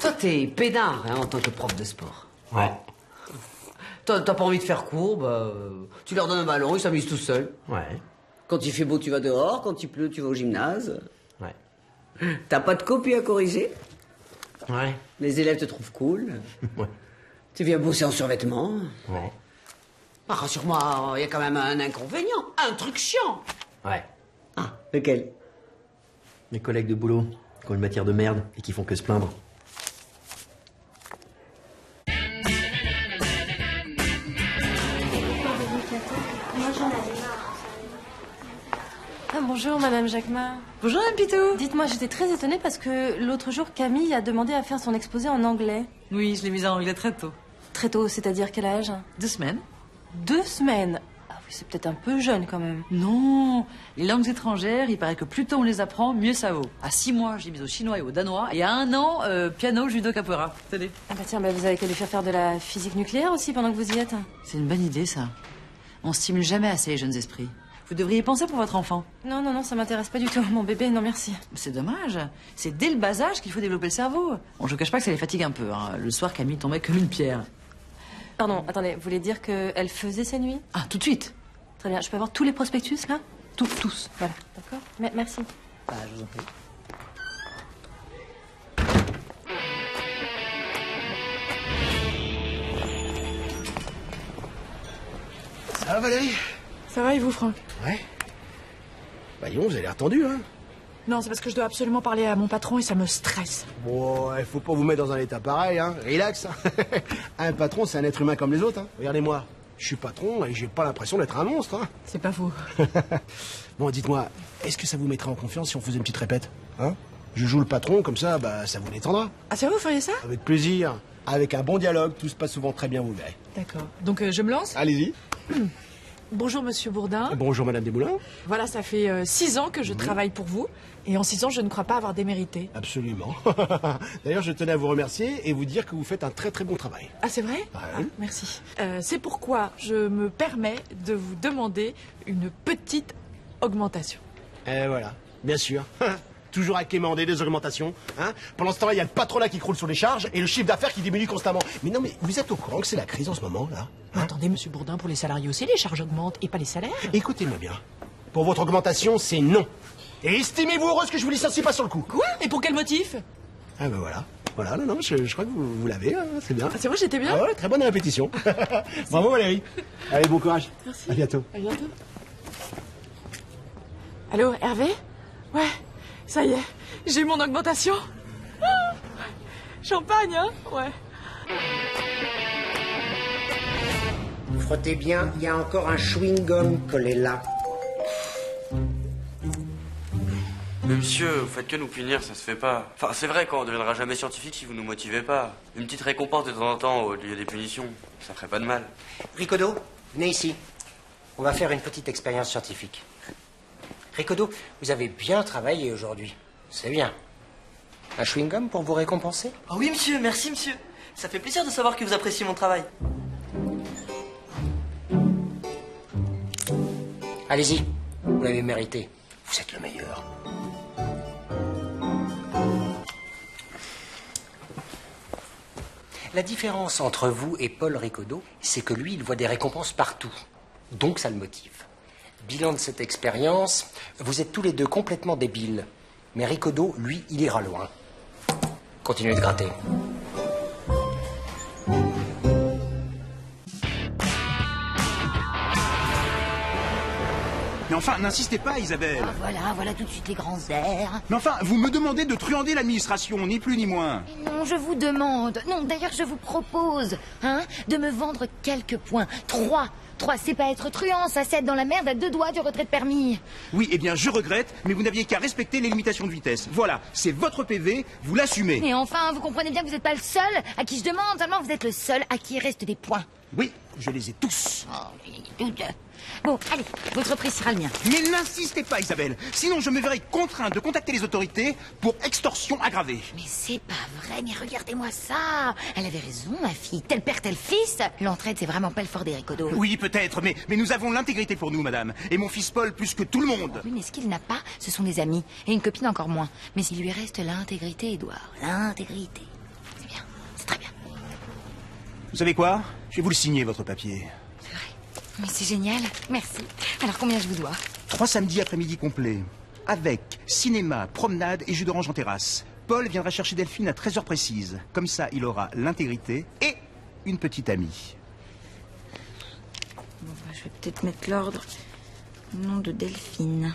Toi, t'es pédard hein, en tant que prof de sport. Ouais. T'as pas envie de faire cours, bah, tu leur donnes un ballon, ils s'amusent tout seuls. Ouais. Quand il fait beau, tu vas dehors. Quand il pleut, tu vas au gymnase. Ouais. T'as pas de copie à corriger. Ouais. Les élèves te trouvent cool. Ouais. Tu viens bosser en survêtement. Ouais. Ah, rassure-moi, il y a quand même un inconvénient. Un truc chiant. Ouais. Ah, lequel? Mes collègues de boulot, qui ont une matière de merde et qui font que se plaindre. Ah, bonjour, Madame Jacquemin. Bonjour, Madame Pitou. Dites-moi, j'étais très étonnée parce que l'autre jour, Camille a demandé à faire son exposé en anglais. Oui, je l'ai mise en anglais très tôt. Très tôt, c'est-à-dire quel âge? 2 semaines. 2 semaines. Ah oui, c'est peut-être un peu jeune quand même. Non, les langues étrangères, il paraît que plus tôt on les apprend, mieux ça vaut. À 6 mois, j'ai mis au chinois et au danois. Et à 1 an, piano, judo, capoeira. Tenez. Ah bah tiens, vous avez qu'à lui faire de la physique nucléaire aussi pendant que vous y êtes. C'est une bonne idée, ça. On stimule jamais assez les jeunes esprits. Vous devriez y penser pour votre enfant. Non, non, non, ça m'intéresse pas du tout. Mon bébé, non merci. C'est dommage. C'est dès le bas âge qu'il faut développer le cerveau. Bon, je vous cache pas que ça les fatigue un peu. Hein. Le soir, Camille tombait comme une pierre. Pardon, attendez, vous voulez dire qu'elle faisait ses nuits? Ah, tout de suite. Très bien, je peux avoir tous les prospectus là? Tous. Voilà, d'accord. Merci. Bah, je vous en prie. Ça va, Valérie? Ça va et vous, Franck? Ouais. Bah, dis donc, vous avez l'air tendu, hein? Non, c'est parce que je dois absolument parler à mon patron et ça me stresse. Bon, il faut pas vous mettre dans un état pareil, hein. Relax. Un patron, c'est un être humain comme les autres, hein. Regardez-moi. Je suis patron et j'ai pas l'impression d'être un monstre, hein. C'est pas faux. Bon, dites-moi, est-ce que ça vous mettrait en confiance si on faisait une petite répète, hein? Je joue le patron, comme ça, bah, ça vous détendra. Ah, c'est vrai, vous feriez ça? Avec plaisir. Avec un bon dialogue, tout se passe souvent très bien, vous verrez. D'accord. Donc, je me lance? Allez-y. Bonjour, Monsieur Bourdin. Bonjour, Madame Desmoulins. Voilà, ça fait 6 ans que je travaille pour vous. Et en 6 ans, je ne crois pas avoir démérité. Absolument. D'ailleurs, je tenais à vous remercier et vous dire que vous faites un très très bon travail. Ah, c'est vrai? Ouais. Ah, merci. C'est pourquoi je me permets de vous demander une petite augmentation. Et voilà, bien sûr. Toujours à quémander des augmentations. Hein. Pendant ce temps-là, il y a le patronat qui croule sur les charges et le chiffre d'affaires qui diminue constamment. Mais non, mais vous êtes au courant que c'est la crise en ce moment, là, hein? Attendez, Monsieur Bourdin, pour les salariés aussi, les charges augmentent et pas les salaires? Écoutez-moi bien. Pour votre augmentation, c'est non. Et estimez-vous heureuse que je vous licencie pas sur le coup. Quoi? Et pour quel motif? Ah ben voilà. Voilà, non, je crois que vous l'avez, hein, c'est bien. Ah, c'est vrai, j'étais bien? Ah ouais, très bonne répétition. Bravo Valérie. Allez, bon courage. Merci. À bientôt. À bientôt. Allô, Hervé? Ouais, ça y est, j'ai eu mon augmentation. Ah, champagne, hein? Ouais. Frottez bien, il y a encore un chewing-gum collé là. Mais monsieur, vous faites que nous punir, ça se fait pas. Enfin, c'est vrai qu'on ne deviendra jamais scientifique si vous nous motivez pas. Une petite récompense de temps en temps au lieu des punitions, ça ferait pas de mal. Ricodo, venez ici. On va faire une petite expérience scientifique. Ricodo, vous avez bien travaillé aujourd'hui. C'est bien. Un chewing-gum pour vous récompenser? Ah oui, monsieur, merci, monsieur. Ça fait plaisir de savoir que vous appréciez mon travail. Allez-y, vous l'avez mérité. Vous êtes le meilleur. La différence entre vous et Paul Ricodo, c'est que lui, il voit des récompenses partout. Donc ça le motive. Bilan de cette expérience, vous êtes tous les deux complètement débiles. Mais Ricodo, lui, il ira loin. Continuez de gratter. Mais enfin, n'insistez pas, Isabelle. Ah, voilà tout de suite les grands airs. Mais enfin, vous me demandez de truander l'administration, ni plus ni moins. Non, je vous demande. Non, d'ailleurs, je vous propose, de me vendre quelques points. 3, c'est pas être truand, ça c'est être dans la merde à 2 doigts du retrait de permis. Oui, eh bien, je regrette, mais vous n'aviez qu'à respecter les limitations de vitesse. Voilà, c'est votre PV, vous l'assumez. Et enfin, vous comprenez bien que vous n'êtes pas le seul à qui je demande, seulement vous êtes le seul à qui il reste des points. Oui, je les ai tous. Oh, j'ai des doutes. Bon, allez, votre prix sera le mien. Mais n'insistez pas, Isabelle. Sinon, je me verrai contraint de contacter les autorités pour extorsion aggravée. Mais c'est pas vrai, mais regardez-moi ça. Elle avait raison, ma fille. Tel père, tel fils. L'entraide, c'est vraiment pas le fort des Ricodo. Oui, peut-être, mais nous avons l'intégrité pour nous, madame. Et mon fils Paul, plus que tout le monde. Oui, mais ce qu'il n'a pas, ce sont des amis. Et une copine encore moins. Mais il lui reste l'intégrité, Édouard. L'intégrité. Vous savez quoi? Je vais vous le signer, votre papier. Mais c'est génial, merci. Alors combien je vous dois? 3 samedis après-midi complets. Avec cinéma, promenade et jus d'orange en terrasse. Paul viendra chercher Delphine à 13h précises. Comme ça, il aura l'intégrité et une petite amie. Bon, bah, je vais peut-être mettre l'ordre. Nom de Delphine.